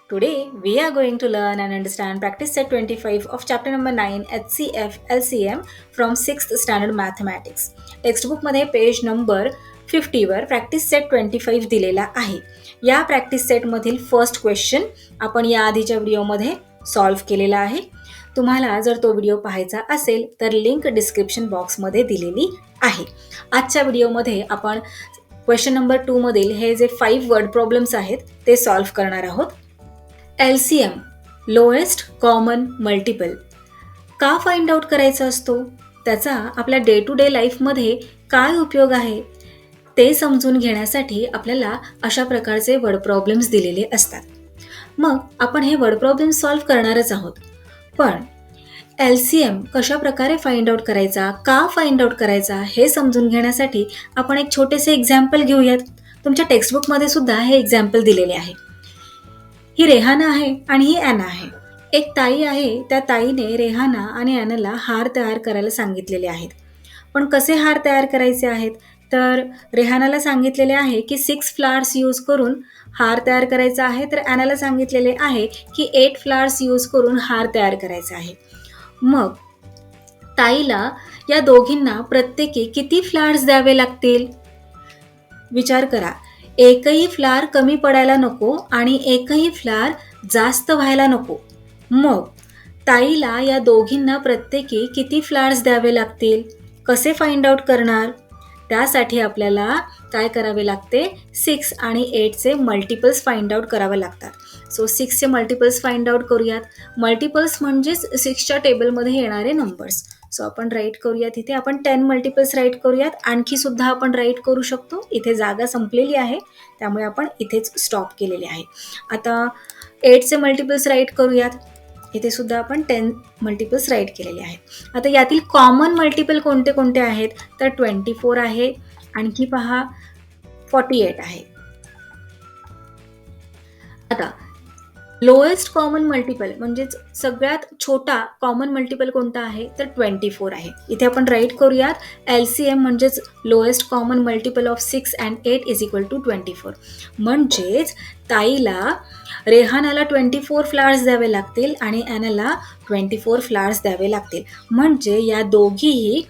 Today we are going to learn and understand practice set 25 of chapter number 9 HCF LCM from 6th standard mathematics. Textbook मध्ये page number 50 वर practice set 25 दिलेला आहे. या practice set मधील first question आपण या आधीच्या व्हिडिओमध्ये सॉल्व्ह केलेला आहे. तुम्हाला जर तो व्हिडिओ पाहायचा असेल तर लिंक डिस्क्रिप्शन बॉक्समध्ये दिलेली आहे. आजच्या व्हिडिओमध्ये आपण क्वेश्चन नंबर 2 मधील हे जे 5 वर्ड प्रॉब्लेम्स आहेत ते सॉल्व्ह करणार आहोत. LCM लोएस्ट कॉमन मल्टिपल का फाइंड आउट करायचा असतो, त्याचा आपल्या डे टू डे लाईफमध्ये काय उपयोग आहे ते समजून घेण्यासाठी आपल्याला अशा प्रकारचे वर्ड प्रॉब्लेम्स दिलेले असतात. मग आपण हे वर्ड प्रॉब्लेम्स सॉल्व्ह करणारच आहोत. पण LCM कशा प्रकारे फाइंड आउट करायचा, का फाइंड आउट करायचा हे समजून घेण्यासाठी आपण एक छोटेसे एक्झाम्पल घेऊयात. तुमच्या टेक्स्टबुकमध्ये सुद्धा हे एक्झाम्पल दिलेले आहे. ही रेहाना आहे आणि ही ॲना आहे. एक ताई आहे, त्या ताईने रेहाना आणि ॲनाला हार तयार करायला सांगितलेले आहेत. पण कसे हार तयार करायचे आहेत, तर रेहानाला सांगितलेले आहे की 6 फ्लावर्स यूज करून हार तयार करायचा आहे, तर ॲनाला सांगितलेले आहे की 8 फ्लावर्स यूज करून हार तयार करायचा आहे. मग ताईला या दोघींना प्रत्येकी किती फ्लावर्स द्यावे लागतील, विचार करा. एकही फ्लावर कमी पडायला नको आणि एकही फ्लावर जास्त व्हायला नको. मग ताईला या दोघींना प्रत्येकी किती फ्लावर्स द्यावे लागतील, कसे फाइंड आउट करणार? त्यासाठी आपल्याला काय करावे लागते, 6 आणि 8चे मल्टिपल्स फाइंड आउट करावे लागतात. सो 6चे मल्टिपल्स फाइंड आउट करूयात. मल्टिपल्स म्हणजेच 6च्या टेबलमध्ये येणारे नंबर्स. सो आपण राईट करूयात. इथे आपण 10 मल्टिपल्स राईट करूयात. आणखी सुद्धा आपण राईट करू शकतो. इथे जागा संपलेली आहे त्यामुळे आपण इथेच स्टॉप केलेले आहे. आता 8चे मल्टिपल्स राईट करूयात. इथे सुद्धा आपण 10 मल्टिपल्स राईट केलेले आहेत. आता यातील कॉमन मल्टिपल कोणते कोणते आहेत, तर 24 आहे, आणखी पहा 48 आहे. आता लोएस्ट कॉमन मल्टिपल म्हणजेच सगळ्यात छोटा कॉमन मल्टिपल कोणता आहे, तर 24 आहे. इथे आपण राईट करूयात. LCM म्हणजेच lowest common multiple of 6 and 8 is equal to 24. म्हणजेच ताईला रेहानाला 24 फ्लावर्स द्यावे लागतील आणि ॲनाला 24 फ्लावर्स द्यावे लागतील. म्हणजे या दोघीही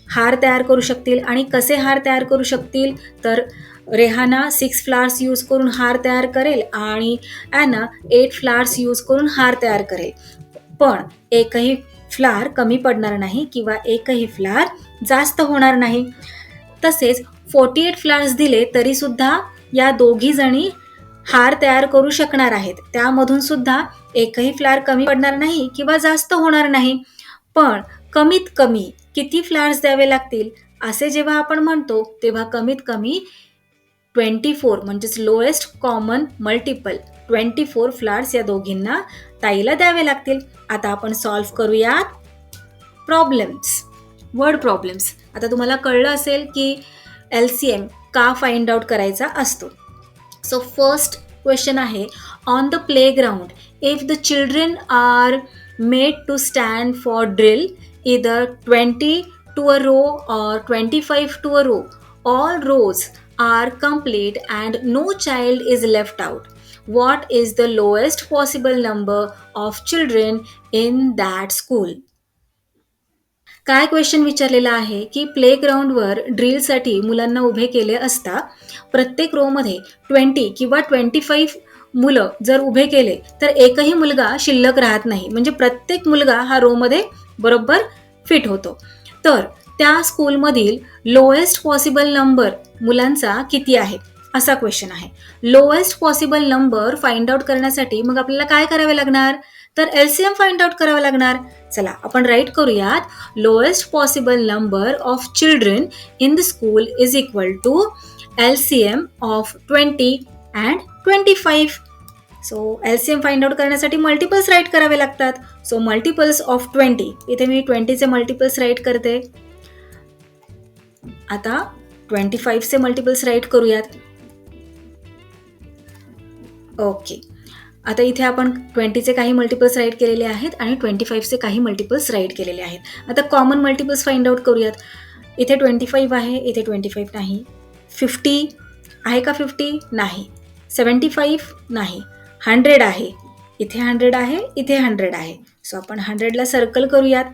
हार तयार करू शकतील. आणि कसे हार तयार करू शकतील, तर रेहाना 6 फ्लावर्स यूज करून हार तयार करेल आणि ॲना 8 फ्लावर्स यूज करून हार तयार करेल. पण एकही फ्लावर कमी पडणार नाही किंवा एकही फ्लावर जास्त होणार नाही. तसेच 48 फ्लावर्स दिले तरी सुद्धा या दोघी जणी हार तयार करू शकणार आहेत. त्यामधून सुद्धा एकही फ्लावर कमी पडणार नाही किंवा जास्त होणार नाही. पण कमीत कमी किती फ्लावर्स द्यावे लागतील असे जेव्हा आपण म्हणतो, तेव्हा कमीत कमी 24 म्हणजेच लोएस्ट कॉमन मल्टिपल 24 फ्लावर्स या दोघींना ताईला द्यावे लागतील. आता आपण सॉल्व्ह करूयात प्रॉब्लेम्स, वर्ड प्रॉब्लेम्स. आता तुम्हाला कळलं असेल की LCM का फाइंड आउट करायचा असतो. सो फर्स्ट क्वेश्चन आहे, on the playground if the children are made to stand for drill either 20 to a row or 25 to a row, all rows are complete and no child is left out. What is the lowest possible number of children in that school? काय question विचारलेला आहे की प्लेग्राऊंडवर ड्रिलसाठी मुलांना उभे केले असता प्रत्येक रोमध्ये 20 किंवा 25 मुलं जर उभे केले तर एकही मुलगा शिल्लक राहत नाही. म्हणजे प्रत्येक मुलगा हा रोमध्ये बरोबर फिट होतो. तर त्या स्कूलमधील लोएस्ट पॉसिबल नंबर मुलांचा किती आहे असा क्वेश्चन आहे. Lowest possible number find out करण्यासाठी मग आपल्याला काय करावे लागणार, तर LCM फाइंड आउट करावा लागणार. चला आपण राईट करूयात. Lowest possible number of children in the school is equal to LCM of 20 and 25. So LCM find out करण्यासाठी मल्टिपल्स राईट करावे लागतात. सो मल्टिपल्स ऑफ 20, इथे मी 20चे मल्टिपल्स राईट करते. आता 25चे मल्टिपल्स राईट करूयात. ओके, आता इथे आपण 20चे काही मल्टिपल्स राईट केलेले आहेत आणि 25चे काही मल्टिपल्स राईट केलेले आहेत. आता कॉमन मल्टिपल्स फाइंड आउट करूयात. इथे 25 आहे, इथे 25 नाही. 50 आहे का, 50 नाही. 75 नाही. 100 आहे, इथे 100 आहे, इथे 100 आहे. सो आपण 100ला सर्कल करूयात.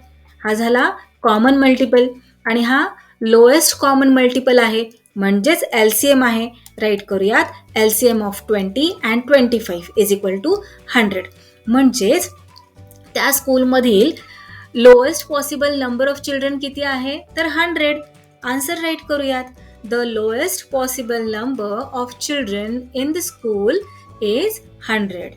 हा झाला कॉमन मल्टिपल आणि हा लोएस्ट कॉमन मल्टिपल आहे, म्हणजेच LCM आहे. राईट करूयात LCM of 20 and 25 is equal to 100. म्हणजेच त्या स्कूलमधील lowest possible number of children किती आहे, तर 100. आन्सर राईट करूयात. The lowest possible number of children in the school is 100.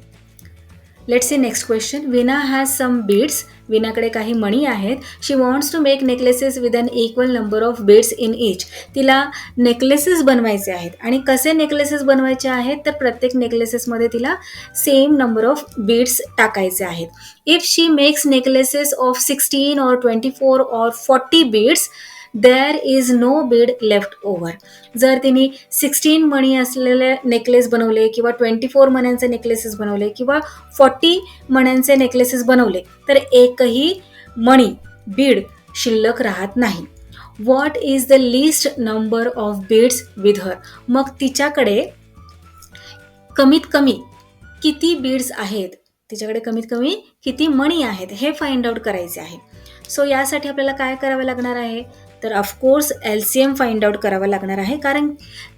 Let's see next question. Veena has some beads. विनाकडे काही मणी आहेत. She wants to make necklaces with an equal number of beads in each. तिला necklaces बनवायचे आहेत आणि कसे necklaces बनवायचे आहेत, तर प्रत्येक नेकलेसेसमध्ये तिला सेम नंबर ऑफ बीड्स टाकायचे आहेत. If she makes necklaces of 16 or 24 or 40 beads, there is no bead left over. जर तिने 16 मणी असलेले नेकलेस बनवले किंवा 24 मण्यांचे नेकलेसेस बनवले किंवा 40 मण्यांचे नेकलेसेस बनवले, तर एकही मणी बीड शिल्लक राहत नाही. What is the list number of beads with her. मग तिच्याकडे कमीत कमी किती बीड्स आहेत, तिच्याकडे कमीत कमी किती मणी आहेत हे फाइंड आउट करायचे आहे. सो यासाठी आपल्याला काय करावं लागणार आहे, तर ऑफकोर्स LCM फाइंड आउट करावं लागणार आहे, कारण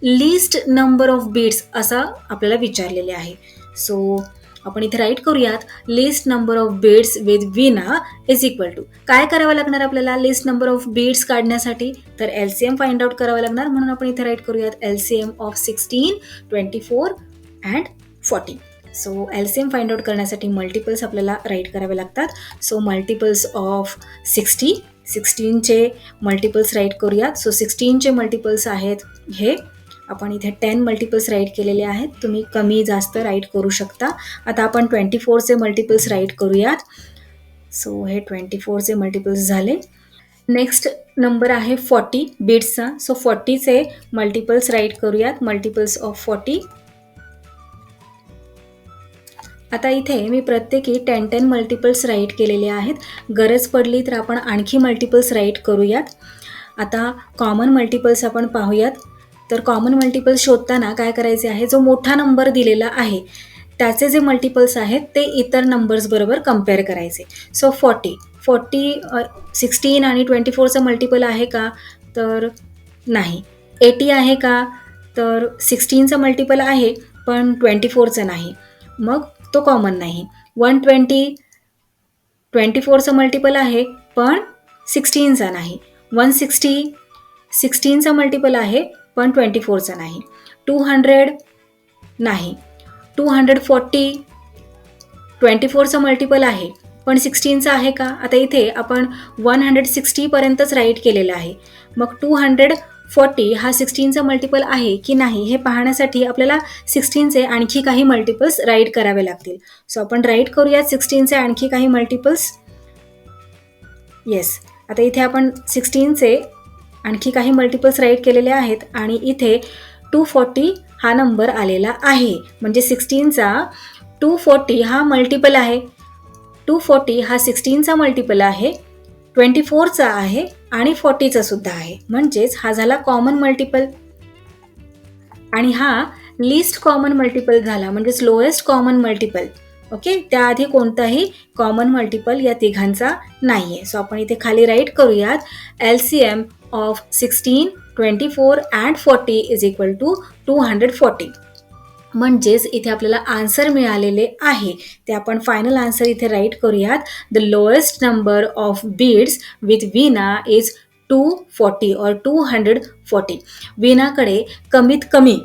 लिस्ट नंबर ऑफ बीड्स असं आपल्याला विचारलेले आहे. सो आपण इथे राईट करूयात list number of beads with विना इज इक्वल टू. काय करावं लागणार आपल्याला लिस्ट नंबर ऑफ बीड्स काढण्यासाठी, तर LCM फाइंड आउट करावं लागणार. म्हणून आपण इथे राईट करूयात LCM of 16, 24 and 40. So LCM find out करण्यासाठी मल्टिपल्स आपल्याला राईट करावे लागतात. सो मल्टिपल्स ऑफ 16चे मल्टिपल्स राईट करूयात. सो 16चे मल्टिपल्स आहेत हे. आपण इथे 10 मल्टिपल्स राईट केलेले आहेत. तुम्ही कमी जास्त राईट करू शकता. आता आपण 24चे मल्टिपल्स राईट करूयात. सो हे 24चे मल्टिपल्स झाले. नेक्स्ट नंबर आहे 40 बीड्सचा. सो 40चे मल्टिपल्स राईट करूयात. Multiples of 40. आता इथे मी प्रत्येकी 10 मल्टिपल्स राईट केलेले आहेत. गरज पडली तर आपण आणखी मल्टिपल्स राईट करूयात. आता कॉमन मल्टिपल्स आपण पाहूयात. तर कॉमन मल्टिपल्स शोधताना काय करायचे आहे, जो मोठा नंबर दिलेला आहे त्याचे जे मल्टिपल्स आहेत ते इतर नंबर्सबरोबर कम्पेअर करायचे. सो 40 16 आणि 24चं मल्टिपल आहे का, तर नाही. 80 आहे का, तर 16चं मल्टिपल आहे पण 24चं नाही, मग तो कॉमन नाही. 120 24चं मल्टिपल आहे पण 16चा नाही. 160 16चा मल्टिपल आहे पण 24चा नाही. 200 नाही. 240 24चा मल्टिपल आहे पण 16चा आहे का. आता इथे आपण 160 पर्यंतच राईट केलेलं आहे, मग 240 हा 16चा मल्टिपल आहे की नाही हे पाहण्यासाठी आपल्याला 16चे आणखी काही मल्टिपल्स राईट करावे लागतील. सो आपण राईट करूयात 16चे आणखी काही मल्टिपल्स. येस, आता इथे आपण 16चे आणखी काही मल्टिपल्स राईट केलेले आहेत आणि इथे 240 हा नंबर आलेला आहे. म्हणजे 16चा 240 हा मल्टिपल आहे. 240 हा 16चा मल्टिपल आहे, 24चा आहे आणि 40चा सुद्धा आहे. म्हणजेच हा झाला कॉमन मल्टिपल आणि हा लिस्ट कॉमन मल्टिपल झाला, म्हणजेच लोएस्ट कॉमन मल्टिपल. ओके, त्याआधी कोणताही कॉमन मल्टिपल या तिघांचा नाही आहे. सो आपण इथे खाली राईट करूयात LCM of 16, 24 and 40 is equal to 240. म्हणजेच इथे आपल्याला आन्सर मिळालेले आहे ते आपण फायनल आन्सर इथे राईट करूयात. The lowest number of beads with Veena is 240 और 240. वीणाकडे कमीत कमी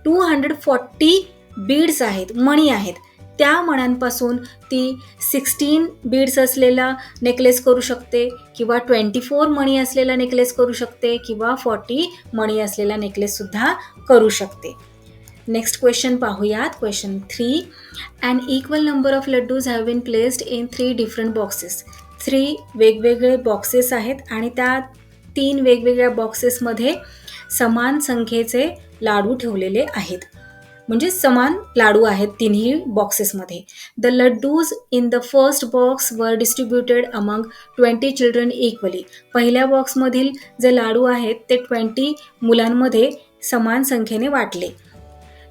240 बीड्स आहेत, मणी आहेत. त्या मण्यांपासून ती 16 बीड्स असलेला नेकलेस करू शकते किंवा 24 मणी असलेला नेकलेस करू शकते किंवा 40 मणी असलेला नेकलेससुद्धा करू शकते. नेक्स्ट क्वेश्चन पाहूयात. Question 3. An equal number of laddoos have been placed in 3 different boxes. 3 वेगवेगळे बॉक्सेस आहेत आणि त्या 3 वेगवेगळ्या बॉक्सेसमध्ये समान संख्येचे लाडू ठेवलेले आहेत, म्हणजे समान लाडू आहेत तिन्ही बॉक्सेसमध्ये. The laddoos in the first box were distributed among 20 children equally. पहिल्या बॉक्समधील जे लाडू आहेत ते 20 मुलांमध्ये समान संख्येने वाटले.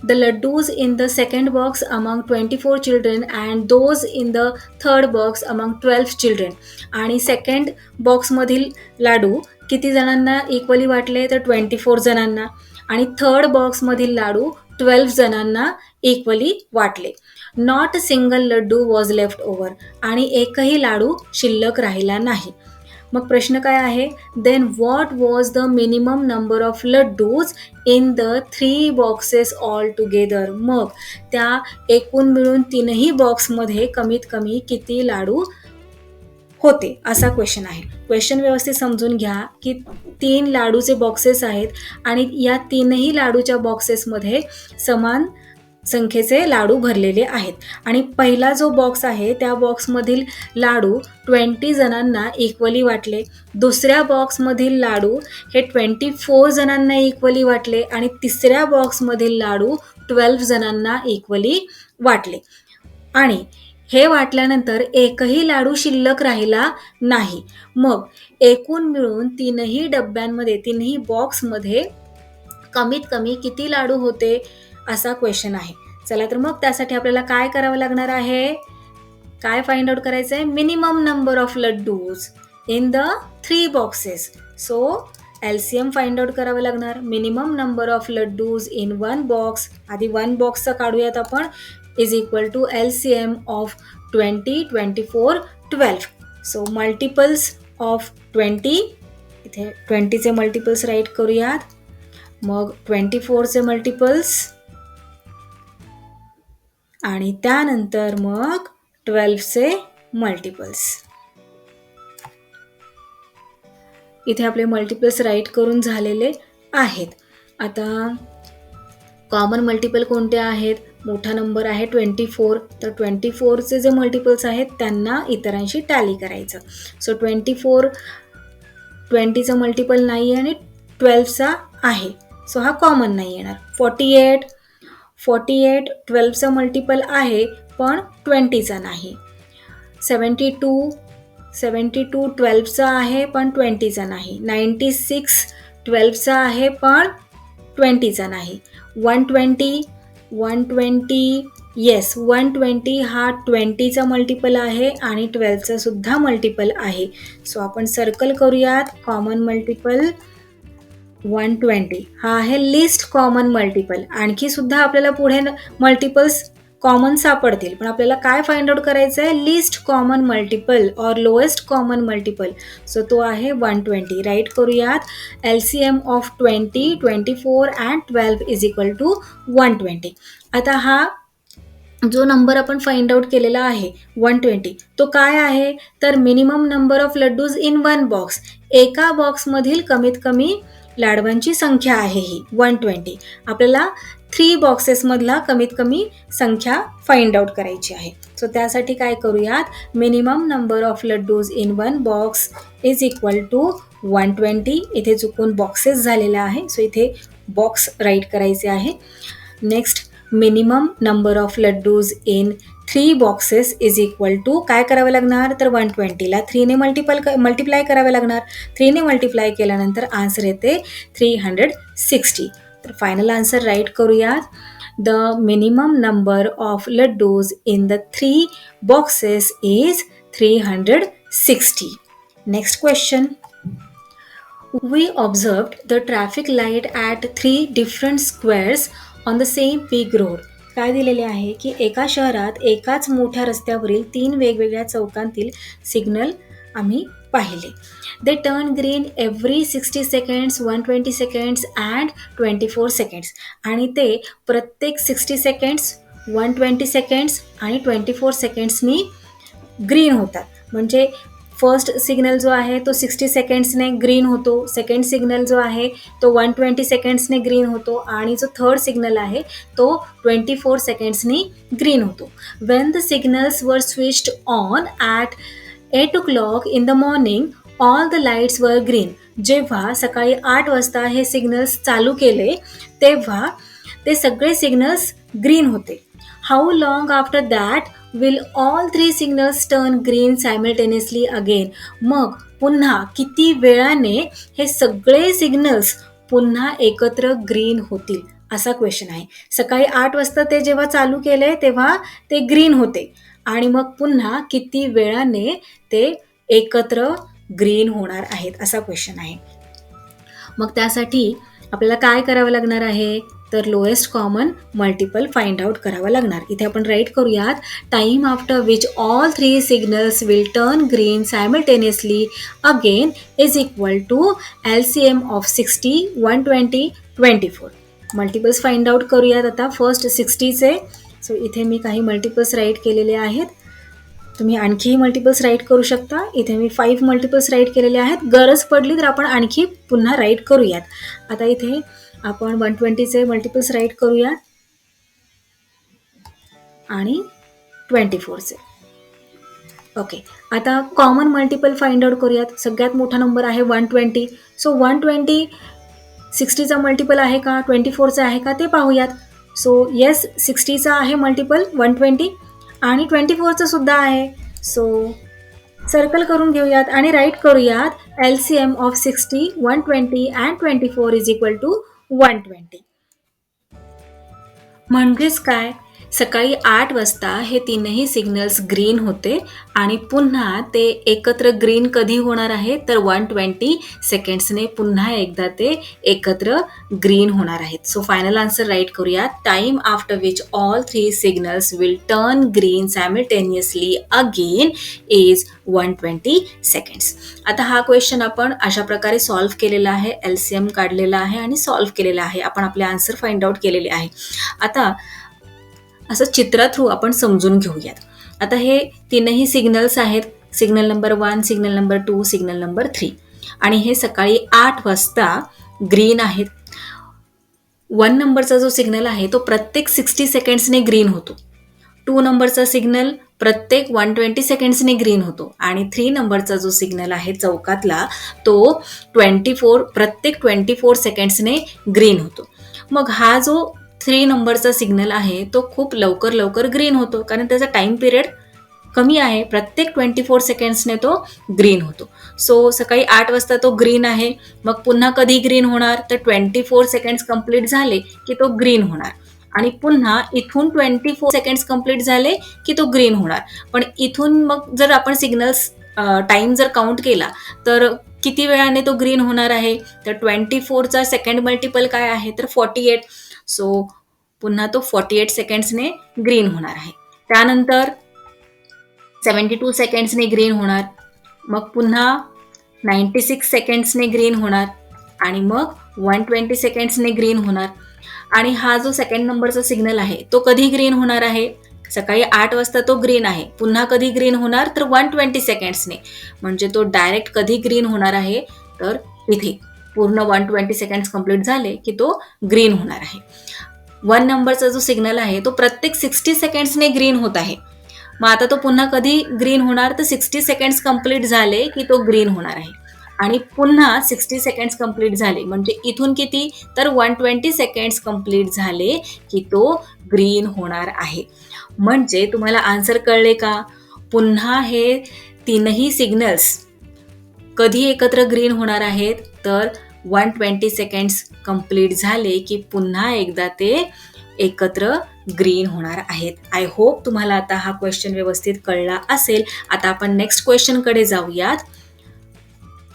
the laddus in the second box among 24 children and those in the third box among 12 children. आणि सेकंड बॉक्समधील लाडू किती जणांना इक्वली वाटले तर 24 जणांना, आणि थर्ड बॉक्समधील लाडू 12 जणांना इक्वली वाटले. Not a single laddoo was left over, आणि एकही लाडू शिल्लक राहिला नाही. मग प्रश्न काय आहे, then what was the minimum number of laddoos in the 3 boxes all together. मग त्या एकूण मिळून 3ही बॉक्समध्ये कमीत कमी किती लाडू होते, असा क्वेश्चन आहे. क्वेश्चन व्यवस्थित समजून घ्या की 3 लाडूचे बॉक्सेस आहेत आणि या 3ही लाडूच्या बॉक्सेसमध्ये समान संख्येचे लाडू भरलेले आहेत, आणि पहिला जो बॉक्स आहे त्या बॉक्समधील लाडू 20 जणांना इक्वली वाटले, दुसऱ्या बॉक्समधील लाडू हे 24 जणांना इक्वली वाटले, आणि तिसऱ्या बॉक्समधील लाडू 12 जणांना इक्वली वाटले. आणि हे वाटल्यानंतर एकही लाडू शिल्लक राहिला नाही. मग एकूण मिळून 3ही डब्यांमध्ये 3ही बॉक्समध्ये कमीत कमी किती लाडू होते, असा क्वेश्चन आहे. चला तर मग त्यासाठी आपल्याला काय करावं लागणार आहे, काय फाइंड आउट करायचं आहे, minimum number of laddoos in the 3 boxes. So LCM find out करावं लागणार. Minimum number of laddoos in 1 box, आधी 1 बॉक्सचं काढूयात आपण, is equal to LCM of 20, 24, 12. So multiples of 20, इथे 20चे मल्टिपल्स राईट करूयात, मग 24चे मल्टिपल्स, आणि त्यानंतर मग 12चे मल्टिपल्स. इथे आपले मल्टिपल्स राईट करून झालेले आहेत. आता कॉमन मल्टिपल कोणते आहेत, मोठा नंबर आहे 24, तर 24चे जे मल्टिपल्स आहेत त्यांना इतरांशी टॅली करायचं. सो 20चा मल्टिपल नाही आहे आणि 12चा आहे, सो हा कॉमन नाही येणार. 48 12चा मल्टिपल आहे पण 20चा नाही. 72 12चा आहे पण 20चा नाही. 96 12चा आहे पण 20चा नाही. 120 येस 120 हा 20चा मल्टिपल आहे आणि 12चा सुद्धा मल्टिपल आहे. सो आपण सर्कल करूयात कॉमन मल्टिपल 120 हा आहे लिस्ट कॉमन मल्टिपल. आणखी सुद्धा आपल्याला पुढे मल्टिपल्स कॉमन सापडतील, पण आपल्याला काय फाइंड आउट करायचं आहे, लिस्ट कॉमन मल्टिपल और लोएस्ट कॉमन मल्टिपल. सो तो आहे 120. राईट करूयात LCM of 20, 24 and 12 is equal to 120. आता हा जो नंबर आपण फाइंड आउट केलेला आहे 120, तो काय आहे तर minimum number of laddoos in 1 box, एका बॉक्समधील कमीत कमी लाडवांची संख्या आहे ही 120. आपल्याला 3 बॉक्सेसमधला कमीत कमी संख्या फाइंड आउट करायची आहे. सो त्यासाठी काय करूयात, minimum number of laddoos in 1 box is equal to 120. इथे चुकून बॉक्सेस झालेला आहे, सो इथे बॉक्स राईट करायचे आहे. Next minimum number of laddoos in 3 boxes is equal to काय करावं लागणार तर 120ला 3ने मल्टिप्लाय करावे लागणार. 3ने मल्टिप्लाय केल्यानंतर आन्सर येते 360. तर फायनल आन्सर राईट करूयात. The minimum number of laddoos in the 3 boxes is 360. Next question. We observed the traffic light at 3 different squares on the same big road. काय दिलेले आहे की एका शहरात एकाच मोठ्या रस्त्यावरील 3 वेगवेगळ्या चौकांतील सिग्नल आम्ही पाहिले. They turn green every 60 seconds, 120 seconds and 24 seconds. आणि ते प्रत्येक 60 seconds, 120 seconds आणि 24 secondsनी ग्रीन होतात. म्हणजे फर्स्ट सिग्नल जो आहे तो 60 सेकंड्सने ग्रीन होतो, सेकंड सिग्नल जो आहे तो 120 सेकंड्सने ग्रीन होतो, आणि जो थर्ड सिग्नल आहे तो 24 सेकंड्सनी ग्रीन होतो. वेन द सिग्नल्स वर switched on at 8 o'clock in the morning, all the lights were green. जेव्हा सकाळी 8 वाजता हे सिग्नल्स चालू केले तेव्हा ते सगळे सिग्नल्स ग्रीन होते. How long after that will all 3 signals turn green simultaneously again. मग पुन्हा किती वेळाने हे सगळे सिग्नल्स पुन्हा एकत्र ग्रीन होतील, असा क्वेश्चन आहे. सकाळी 8 वाजता ते जेव्हा चालू केले तेव्हा ते ग्रीन होते आणि मग पुन्हा किती वेळाने ते एकत्र ग्रीन होणार आहेत असा क्वेश्चन आहे. मग त्यासाठी आपल्याला काय करावं लागणार आहे, तर lowest common multiple find out करावं लागणार. इथे आपण राईट करूयात, time after which all 3 signals will turn green simultaneously again is equal to LCM of 60, 120, 24. Multiples find out करूयात आता. फर्स्ट 60चे, सो इथे मी काही मल्टिपल्स राईट केलेले आहेत. तुम्ही आणखी मल्टिपल्स राईट करू शकता. इथे मी 5 मल्टिपल्स राईट केलेले आहेत. गरज पडली तर आपण आणखी पुन्हा राईट करूयात. आता इथे आपण 120चे मल्टिपल्स राईट करूयात आणि 24चे. ओके, आता कॉमन मल्टिपल फाइंड आउट करूयात. सगळ्यात मोठा नंबर आहे 120. सो 120 60चा मल्टिपल आहे का, 24चा आहे का ते पाहूयात. सो येस, 60चा आहे मल्टिपल 120 आणि 24चं सुद्धा आहे. सो सर्कल करून घेऊयात आणि राईट करूयात LCM of 60, 120 and 24 is equal to 120. म्हणजेच काय, सकाळी 8 वाजता हे तीनही सिग्नल्स ग्रीन होते आणि पुन्हा ते एकत्र ग्रीन कधी होणार आहे, तर 120 सेकंड्सने पुन्हा एकदा ते एकत्र ग्रीन होणार आहेत. सो फायनल आन्सर राईट करूयात, time after which all 3 signals will turn green simultaneously again is 120 seconds. आता हा क्वेश्चन आपण अशा प्रकारे सॉल्व्ह केलेला आहे, LCM काढलेला आहे आणि सॉल्व्ह केलेला आहे. आपण आपले आन्सर फाइंड आउट केलेले आहे. आता असं चित्रा थ्रू आपण समजून घेऊयात. आता हे तीनही सिग्नल्स आहेत, signal number 1, signal number 2, signal number 3 आणि हे सकाळी 8 वाजता ग्रीन आहेत. 1 नंबरचा जो सिग्नल आहे तो प्रत्येक 60 सेकंड्सने ग्रीन होतो. 2 नंबरचा सिग्नल प्रत्येक 120 सेकंड्सने ग्रीन होतो आणि 3 नंबरचा जो सिग्नल आहे चौकातला तो प्रत्येक 24 सेकंड्सने ग्रीन होतो. मग हा जो 3 नंबरचा सिग्नल आहे तो खूप लवकर ग्रीन होतो कारण त्याचा टाइम पिरियड कमी आहे. प्रत्येक 24 सेकंड्सने तो ग्रीन होतो. सो सकाळी 8 वाजता तो ग्रीन आहे. मग पुन्हा कधी ग्रीन होणार, तर 24 सेकंड्स कंप्लीट झाले की तो ग्रीन होणार आणि पुन्हा इथून 24 सेकंड्स कंप्लीट झाले की तो ग्रीन होणार. पण इथून मग जर आपण सिग्नल्स टाइम जर काउंट केला तर किती वेळाने तो ग्रीन होणार आहे, तर 24चा सेकंड मल्टिपल काय आहे, तर 48. सो पुन्हा तो 48 सेकंड्सने ग्रीन होणार आहे. त्यानंतर 72 सेकंड्सने ग्रीन होणार, मग पुन्हा 96 सेकंड्सने ग्रीन होणार आणि मग 120 सेकंड्सने ग्रीन होणार. आणि हा जो सेकंड नंबरचा सिग्नल आहे तो कधी ग्रीन होणार आहे, सकाळी 8 वाजता तो ग्रीन आहे. पुन्हा कधी ग्रीन होणार, तर 120 सेकंड्सने. म्हणजे तो डायरेक्ट कधी ग्रीन होणार आहे, तर इथे पूर्ण 120 सेकंड्स कंप्लीट झाले की तो ग्रीन होणार आहे. 1 नंबरचा जो सिग्नल आहे तो प्रत्येक 60 सेकंड्सने ग्रीन होत आहे. मग आता तो पुन्हा कधी ग्रीन होणार, तर 60 सेकंड्स कंप्लीट झाले की तो ग्रीन होणार आहे आणि पुन्हा 60 सेकंड्स कंप्लीट झाले म्हणजे इथून किती, तर 120 सेकंड्स कंप्लीट झाले की तो ग्रीन होणार आहे. म्हणजे तुम्हाला आन्सर कळले का, पुन्हा हे तीनही सिग्नल्स कधी एकत्र ग्रीन होणार आहेत, तर 120 सेकंड्स कंप्लीट झाले की पुन्हा एकदा ते एकत्र ग्रीन होणार आहेत. आय होप तुम्हाला आता हा क्वेश्चन व्यवस्थित कळला असेल. आता आपण नेक्स्ट क्वेश्चनकडे जाऊयात.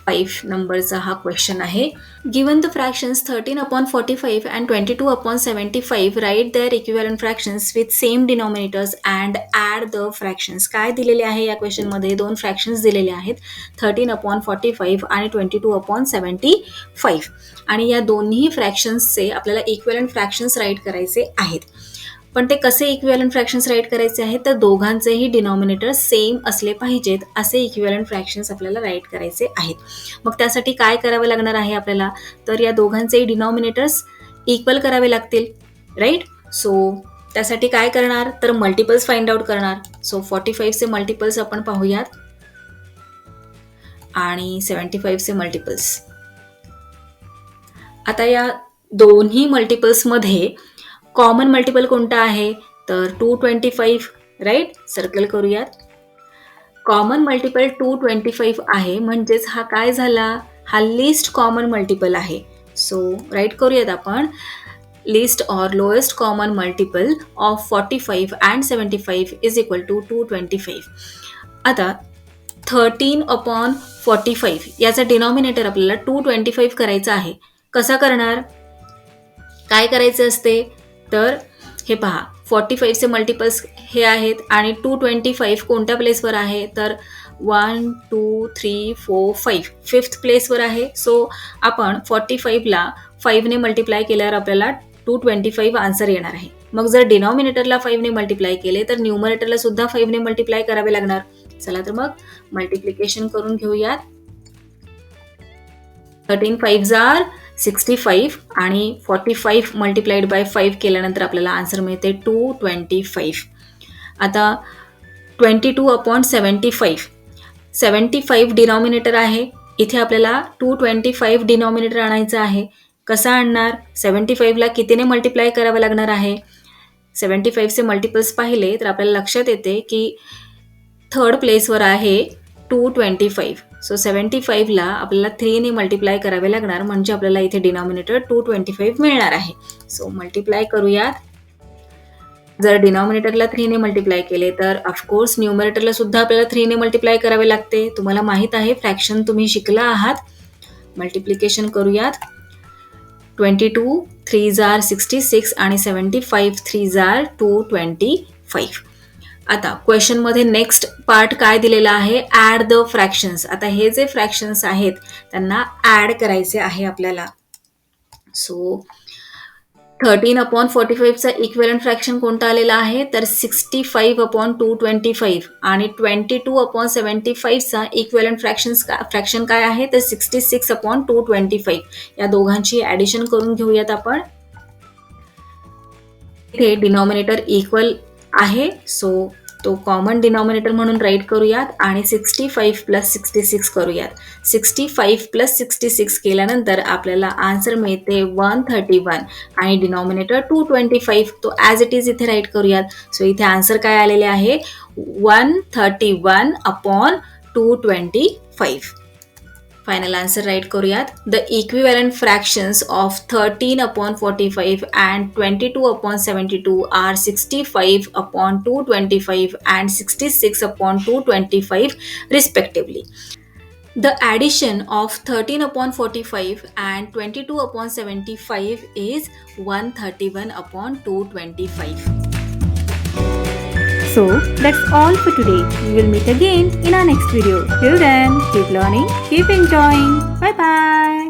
5 नंबरचा हा क्वेश्चन आहे. Given the fractions 13/45 and 22/75, write their equivalent fractions with same denominators and add the fractions. काय दिलेले आहे या क्वेश्चनमध्ये, 2 फ्रॅक्शन्स दिलेले आहेत, 13/45 आणि 22/75 आणि या दोन्ही फ्रॅक्शन्सचे आपल्याला इक्विव्हॅलंट फ्रॅक्शन्स राईट करायचे आहेत. पण ते कसे इक्विव्हॅलंट फ्रॅक्शन्स राईट करायचे आहेत, तर दोघांचेही डिनॉमिनेटर सेम असले पाहिजेत असे इक्विव्हॅलंट फ्रॅक्शन्स आपल्याला राईट करायचे आहेत. मग त्यासाठी काय करावं लागणार आहे आपल्याला, तर या दोघांचेही डिनॉमिनेटर्स इक्वल करावे लागतील, राईट. सो त्यासाठी काय करणार, तर मल्टिपल्स फाइंड आउट करणार. सो 45चे मल्टिपल्स आपण पाहूयात आणि 75चे मल्टिपल्स. आता या दोन्ही मल्टिपल्समध्ये कॉमन मल्टिपल कोणता आहे, तर 225, राईट. सर्कल करूयात. कॉमन मल्टिपल 225 आहे म्हणजेच हा काय झाला, हा लिस्ट कॉमन मल्टिपल आहे. सो राईट करूयात आपण. least or lowest common multiple of 45 and 75 is equal to 225. आता 13/45 याचा डिनॉमिनेटर आपल्याला 225 करायचा आहे. कसा करणार? काय करायचे असते? तर हे पहा, 45चे मल्टिपल्स हे आहेत आणि 225 कोणत्या प्लेसवर आहे? तर 1 2 3 4 5 फिफ्थ प्लेसवर आहे. सो आपण 45ला 5ने मल्टिप्लाय केल्यावर आपल्याला 225 आन्सर येणार आहे. मग जर डिनॉमिनेटरला 5ने मल्टिप्लाय केले तर न्यूमरेटरला सुद्धा 5ने मल्टिप्लाय करावे लागणार. चला तर मग मल्टिप्लिकेशन करून घेऊयात. 13 5s are 65 आणि 45 मल्टिप्लाइड बाय 5 केल्यानंतर आपल्याला आन्सर मिळते 225. आता 22/75 75 डिनॉमिनेटर आहे. इथे आपल्याला 225 डिनॉमिनेटर आणायचं आहे. कसा आणणार? 75ला कितीने मल्टिप्लाय करावं लागणार आहे? 75चे मल्टिपल्स पाहिले तर आपल्याला लक्षात येते की थर्ड प्लेसवर आहे 225. सो 75ला आपल्याला 3ने मल्टिप्लाय करावे लागणार म्हणजे आपल्याला इथे डिनॉमिनेटर 225 मिळणार आहे. सो मल्टिप्लाय करूयात. जर डिनॉमिनेटरला 3ने मल्टिप्लाय केले तर ऑफकोर्स न्यूमरेटरला सुद्धा आपल्याला 3ने मल्टिप्लाय करावे लागते. तुम्हाला माहीत आहे, फ्रॅक्शन तुम्ही शिकला आहात. मल्टिप्लिकेशन करूयात. 22 3s are 66 आणि 75 3s are 225. आता क्वेश्चनमध्ये नेक्स्ट पार्ट काय दिलेला आहे? Add the fractions. आता हे जे फ्रॅक्शन्स आहेत त्यांना ॲड करायचे आहे आपल्याला. सो 13/45चा इक्विव्हॅलंट फ्रॅक्शन कोणता आलेला आहे? तर 65/225 आणि 22/75चा इक्विव्हॅलंट फ्रॅक्शन काय आहे? तर 66/225. या दोघांची ॲडिशन करून घेऊयात आपण. इथे डिनॉमिनेटर इक्वल आहे, सो तो कॉमन डिनॉमिनेटर म्हणून राईट करूयात आणि 65 + 66 करूयात. 65 + 66 केल्यानंतर आपल्याला आन्सर मिळते 131 आणि डिनॉमिनेटर 225 तो ॲज इट इज इथे राईट करूयात. सो इथे आन्सर काय आलेले आहे? 131/225. फायनल आन्सर राईट करूयात. The equivalent fractions of 13/45 and 22/72 are 65/225 and 66/225 respectively. The addition of 13/45 and 22/75 is 131/225. So that's all for today. We will meet again in our next video. Till then, keep learning, keep enjoying. Bye bye.